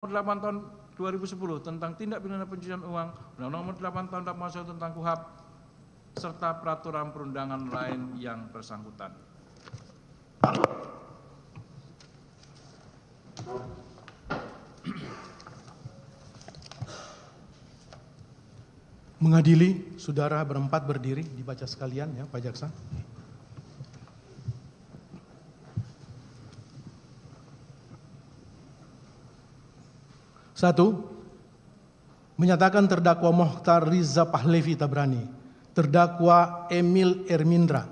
8 tahun 2010 tentang tindak pidana pencucian uang, Undang-Undang Nomor 8 tahun 2001 tentang KUHP, serta peraturan perundangan lain yang bersangkutan. Mengadili, saudara berempat berdiri, dibaca sekalian ya Pak Jaksa. Satu, menyatakan terdakwa Mokhtar Riza Pahlevi Tabrani, terdakwa Emil Ermindra,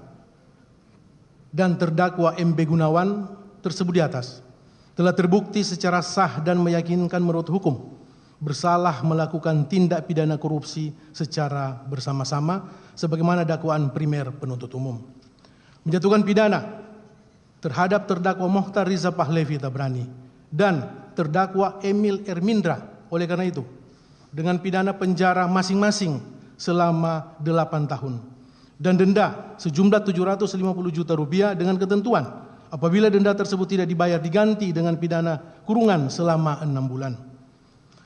dan terdakwa MB Gunawan tersebut di atas telah terbukti secara sah dan meyakinkan menurut hukum bersalah melakukan tindak pidana korupsi secara bersama-sama sebagaimana dakwaan primer penuntut umum. Menjatuhkan pidana terhadap terdakwa Mokhtar Riza Pahlevi Tabrani dan terdakwa Emil Ermindra oleh karena itu dengan pidana penjara masing-masing selama 8 tahun dan denda sejumlah 750 juta rupiah dengan ketentuan apabila denda tersebut tidak dibayar diganti dengan pidana kurungan selama 6 bulan.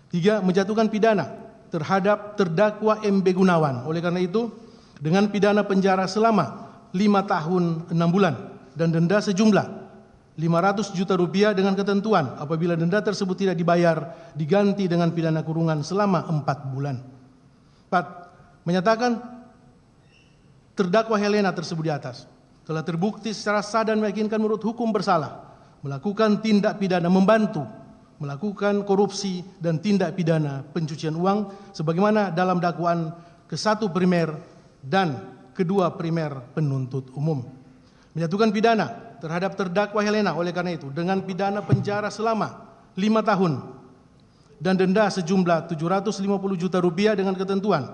3. Menjatuhkan pidana terhadap terdakwa MB Gunawan oleh karena itu dengan pidana penjara selama 5 tahun 6 bulan dan denda sejumlah 500 juta rupiah dengan ketentuan apabila denda tersebut tidak dibayar diganti dengan pidana kurungan selama 4 bulan. 4. Menyatakan terdakwa Helena tersebut di atas telah terbukti secara sah dan meyakinkan menurut hukum bersalah melakukan tindak pidana membantu melakukan korupsi dan tindak pidana pencucian uang sebagaimana dalam dakwaan ke-1 primer dan kedua primer penuntut umum. Menyatukan pidana terhadap terdakwa Helena oleh karena itu dengan pidana penjara selama 5 tahun dan denda sejumlah 750 juta rupiah dengan ketentuan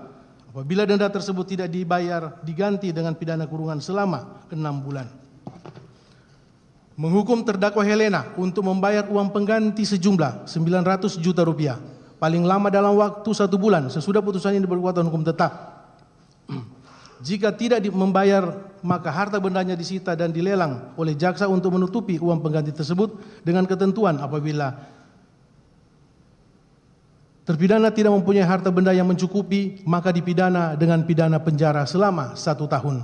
apabila denda tersebut tidak dibayar diganti dengan pidana kurungan selama 6 bulan. Menghukum terdakwa Helena untuk membayar uang pengganti sejumlah 900 juta rupiah paling lama dalam waktu 1 bulan sesudah putusan ini berkekuatan hukum tetap. Jika tidak membayar maka harta bendanya disita dan dilelang oleh jaksa untuk menutupi uang pengganti tersebut dengan ketentuan apabila terpidana tidak mempunyai harta benda yang mencukupi maka dipidana dengan pidana penjara selama 1 tahun.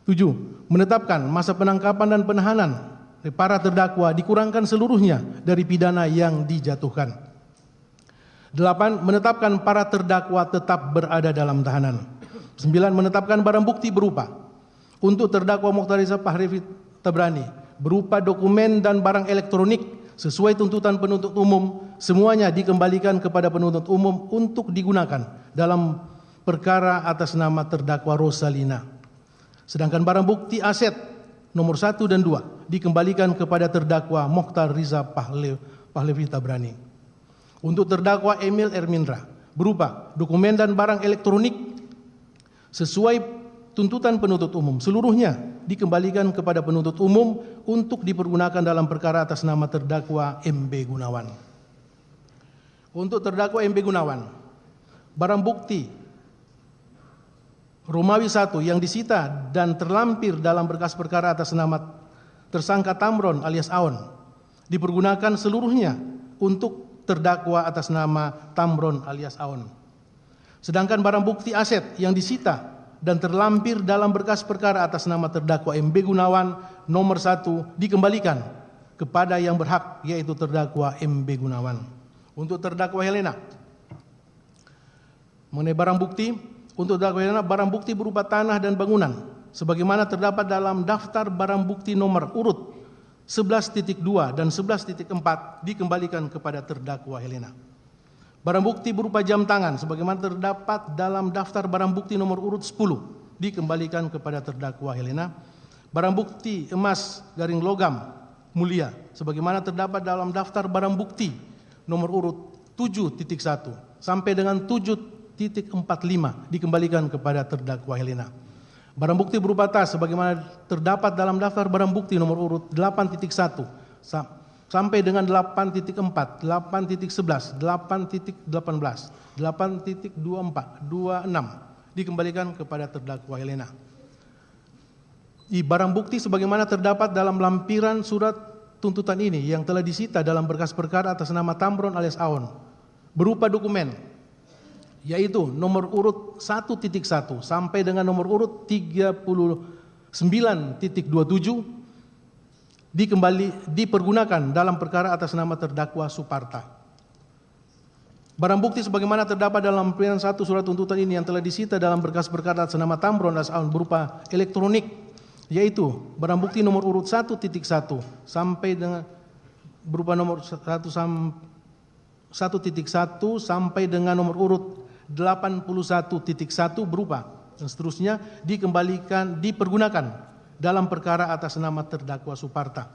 7. Menetapkan masa penangkapan dan penahanan para terdakwa dikurangkan seluruhnya dari pidana yang dijatuhkan. 8. Menetapkan para terdakwa tetap berada dalam tahanan. 9. Menetapkan barang bukti berupa untuk terdakwa Mokhtar Riza Pahlevi Tabrani berupa dokumen dan barang elektronik sesuai tuntutan penuntut umum semuanya dikembalikan kepada penuntut umum untuk digunakan dalam perkara atas nama terdakwa Rosalina. Sedangkan barang bukti aset nomor 1 dan 2 dikembalikan kepada terdakwa Mokhtar Riza Pahlevi Tabrani. Untuk terdakwa Emil Ermindra berupa dokumen dan barang elektronik sesuai tuntutan penuntut umum seluruhnya dikembalikan kepada penuntut umum untuk dipergunakan dalam perkara atas nama terdakwa MB Gunawan. Untuk terdakwa MB Gunawan, barang bukti Romawi 1 yang disita dan terlampir dalam berkas perkara atas nama tersangka Tamron alias Aon dipergunakan seluruhnya untuk terdakwa atas nama Tamron alias Aon. Sedangkan barang bukti aset yang disita dan terlampir dalam berkas perkara atas nama terdakwa MB Gunawan nomor 1 dikembalikan kepada yang berhak yaitu terdakwa MB Gunawan. Untuk terdakwa Helena mengenai barang bukti untuk terdakwa Helena barang bukti berupa tanah dan bangunan sebagaimana terdapat dalam daftar barang bukti nomor urut 11.2 dan 11.4 dikembalikan kepada terdakwa Helena. Barang bukti berupa jam tangan sebagaimana terdapat dalam daftar barang bukti nomor urut 10 dikembalikan kepada terdakwa Helena. Barang bukti emas garing logam mulia sebagaimana terdapat dalam daftar barang bukti nomor urut 7.1 sampai dengan 7.45 dikembalikan kepada terdakwa Helena. Barang bukti berupa tas sebagaimana terdapat dalam daftar barang bukti nomor urut 8.1 sampai dengan 8.4, 8.11, 8.18, 8.24, 26 dikembalikan kepada terdakwa Helena. Barang bukti sebagaimana terdapat dalam lampiran surat tuntutan ini yang telah disita dalam berkas perkara atas nama Tamron alias Aon berupa dokumen, yaitu nomor urut 1.1 sampai dengan nomor urut 39.27 dipergunakan dalam perkara atas nama terdakwa Suparta. Barang bukti sebagaimana terdapat dalam lampiran 1 surat tuntutan ini yang telah disita dalam berkas perkara atas nama Tamron alias Aon berupa elektronik, yaitu barang bukti nomor urut 1.1 sampai dengan berupa nomor 1.1 sampai dengan nomor urut 81.1 berupa dan seterusnya dipergunakan dalam perkara atas nama terdakwa Suparta.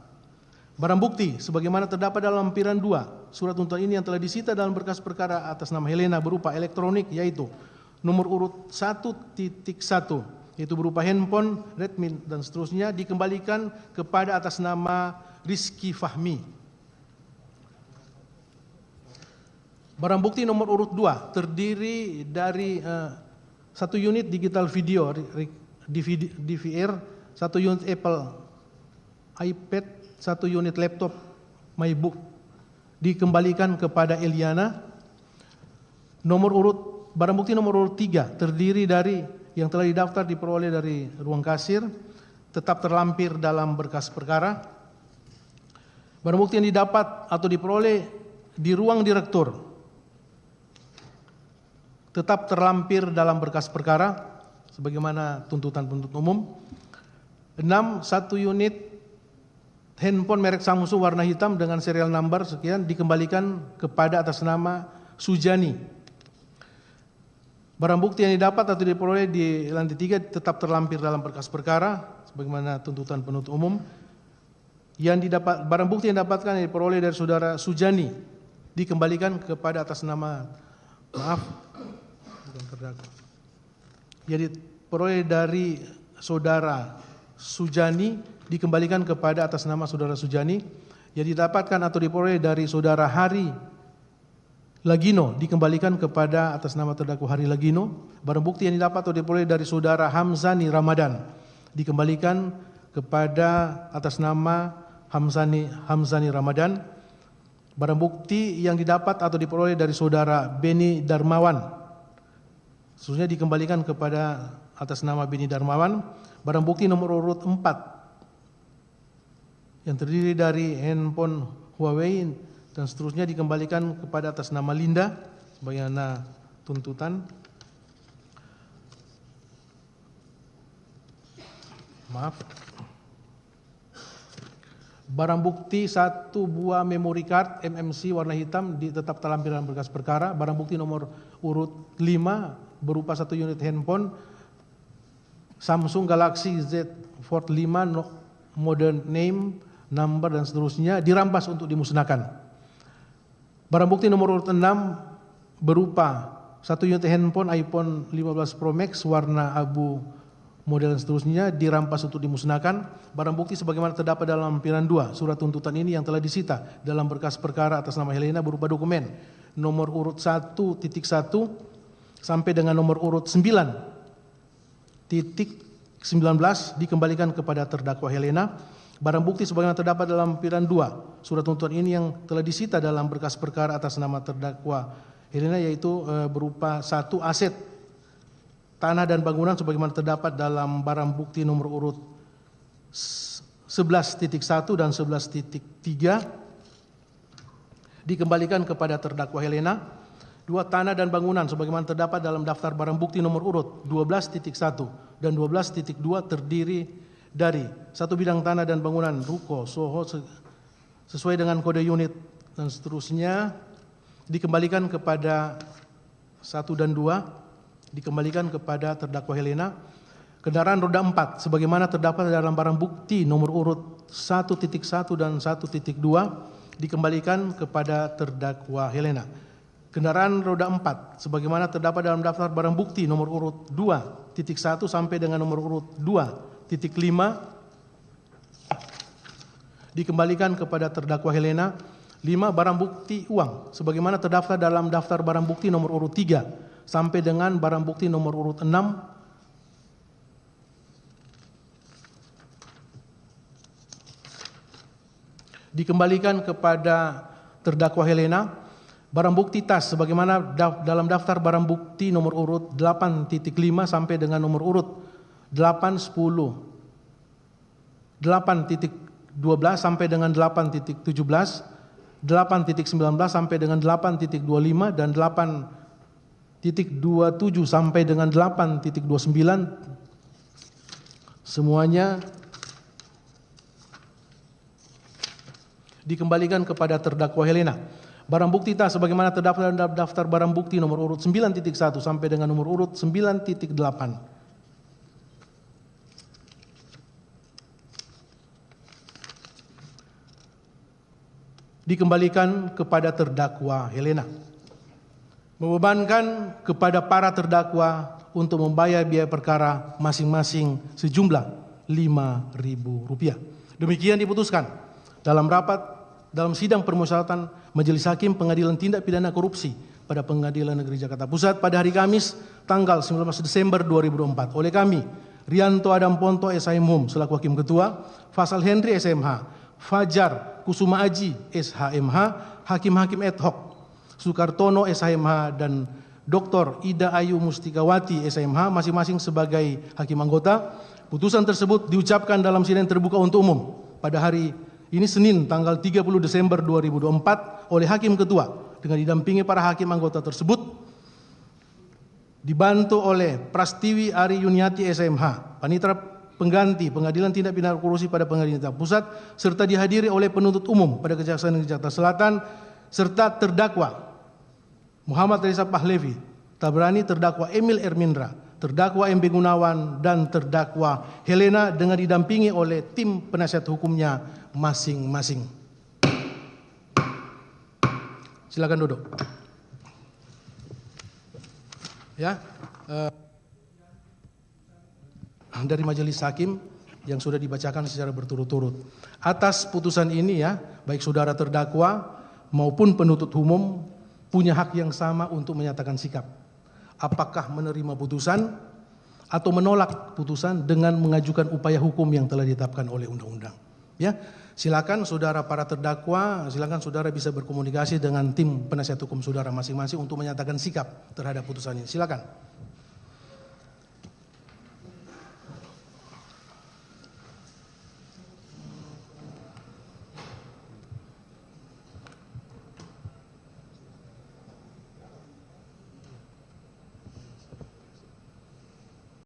Barang bukti sebagaimana terdapat dalam lampiran 2 surat tuntutan ini yang telah disita dalam berkas perkara atas nama Helena berupa elektronik, yaitu nomor urut 1.1 yaitu berupa handphone, Redmi dan seterusnya dikembalikan kepada atas nama Rizky Fahmi. Barang bukti nomor urut 2 terdiri dari 1 unit digital video DVR, 1 unit Apple iPad, 1 unit laptop MacBook dikembalikan kepada Eliana. Barang bukti nomor urut 3 terdiri dari yang telah didaftar diperoleh dari ruang kasir, tetap terlampir dalam berkas perkara. Barang bukti yang didapat atau diperoleh di ruang direktur, tetap terlampir dalam berkas perkara sebagaimana tuntutan penuntut umum. 6. 1 unit handphone merek Samsung warna hitam dengan serial number sekian dikembalikan kepada atas nama Sujani. Barang bukti yang didapat atau diperoleh di lantai 3 tetap terlampir dalam berkas perkara sebagaimana tuntutan penuntut umum. Barang bukti yang didapatkan yang diperoleh dari saudara Sujani dikembalikan kepada atas nama jadi peroleh dari saudara Sujani dikembalikan kepada atas nama saudara Sujani. Yang didapatkan atau diperoleh dari saudara Hari Lagino dikembalikan kepada atas nama terdakwa Hari Lagino. Barang bukti yang didapat atau diperoleh dari saudara Hamzani Ramadan dikembalikan kepada atas nama Hamzani Ramadan. Barang bukti yang didapat atau diperoleh dari saudara Beni Darmawan seterusnya dikembalikan kepada atas nama Beni Darmawan. Barang bukti nomor urut 4 yang terdiri dari handphone Huawei dan seterusnya dikembalikan kepada atas nama Linda sebagaimana tuntutan. Barang bukti 1 buah memory card MMC warna hitam tetap terlampir dalam berkas perkara. Barang bukti nomor urut 5 berupa 1 unit handphone Samsung Galaxy Z Fold 5 model name, number dan seterusnya dirampas untuk dimusnahkan. Barang bukti nomor urut 6 berupa 1 unit handphone iPhone 15 Pro Max warna abu model dan seterusnya dirampas untuk dimusnahkan. Barang bukti sebagaimana terdapat dalam lampiran 2 surat tuntutan ini yang telah disita dalam berkas perkara atas nama Helena berupa dokumen nomor urut 1.1 sampai dengan nomor urut 9.19 dikembalikan kepada terdakwa Helena. Barang bukti sebagaimana terdapat dalam lampiran 2 surat tuntutan ini yang telah disita dalam berkas perkara atas nama terdakwa Helena yaitu berupa 1 aset tanah dan bangunan sebagaimana terdapat dalam barang bukti nomor urut 11.1 dan 11.3 dikembalikan kepada terdakwa Helena. 2 tanah dan bangunan sebagaimana terdapat dalam daftar barang bukti nomor urut 12.1 dan 12.2 terdiri dari 1 bidang tanah dan bangunan ruko Soho sesuai dengan kode unit dan seterusnya dikembalikan kepada 1 dan 2 dikembalikan kepada terdakwa Helena. Kendaraan roda 4 sebagaimana terdapat dalam barang bukti nomor urut 1.1 dan 1.2 dikembalikan kepada terdakwa Helena. Kendaraan roda 4 sebagaimana terdapat dalam daftar barang bukti nomor urut 2.1 sampai dengan nomor urut 2.5 dikembalikan kepada terdakwa Helena. 5. Barang bukti uang sebagaimana terdaftar dalam daftar barang bukti nomor urut 3 sampai dengan barang bukti nomor urut 6 6. Dikembalikan kepada terdakwa Helena, barang bukti tas sebagaimana dalam daftar barang bukti nomor urut 8.5 sampai dengan nomor urut 8.10, 8.12 sampai dengan 8.17, 8.19 sampai dengan 8.25 dan 8.27 sampai dengan 8.29 semuanya dikembalikan kepada terdakwa Helena. Barang bukti tas sebagaimana terdaftar dalam daftar barang bukti nomor urut 9.1 sampai dengan nomor urut 9.8 dikembalikan kepada terdakwa Helena. Membebankan kepada para terdakwa untuk membayar biaya perkara masing-masing sejumlah Rp5.000. Demikian diputuskan dalam sidang permusyawaratan Majelis Hakim Pengadilan Tindak Pidana Korupsi pada Pengadilan Negeri Jakarta Pusat pada hari Kamis tanggal 19 Desember 2024 oleh kami Rianto Adam Ponto SHM selaku Hakim Ketua, Faisal Henry SMH, Fajar Kusuma Aji SHMH, Hakim-Hakim ad hoc Sukartono SHMH dan Dr. Ida Ayu Mustikawati SHMH masing-masing sebagai hakim anggota. Putusan tersebut diucapkan dalam sidang terbuka untuk umum pada hari ini Senin tanggal 30 Desember 2024 oleh Hakim Ketua dengan didampingi para hakim anggota tersebut dibantu oleh Prastiwi Ari Yuniati SMH, Panitera Pengganti Pengadilan Tindak Pidana Korupsi pada Pengadilan Negeri Pusat serta dihadiri oleh penuntut umum pada Kejaksaan Negeri Jakarta Selatan serta terdakwa Muhammad Reza Pahlevi, Tabrani, terdakwa Emil Ermindra, terdakwa MB Gunawan dan terdakwa Helena dengan didampingi oleh tim penasihat hukumnya masing-masing. Silakan duduk. Ya, dari Majelis Hakim yang sudah dibacakan secara berturut-turut. Atas putusan ini ya, baik saudara terdakwa maupun penuntut umum punya hak yang sama untuk menyatakan sikap. Apakah menerima putusan atau menolak putusan dengan mengajukan upaya hukum yang telah ditetapkan oleh undang-undang. Ya, silakan saudara para terdakwa, silakan saudara bisa berkomunikasi dengan tim penasihat hukum saudara masing-masing untuk menyatakan sikap terhadap putusan ini. Silakan.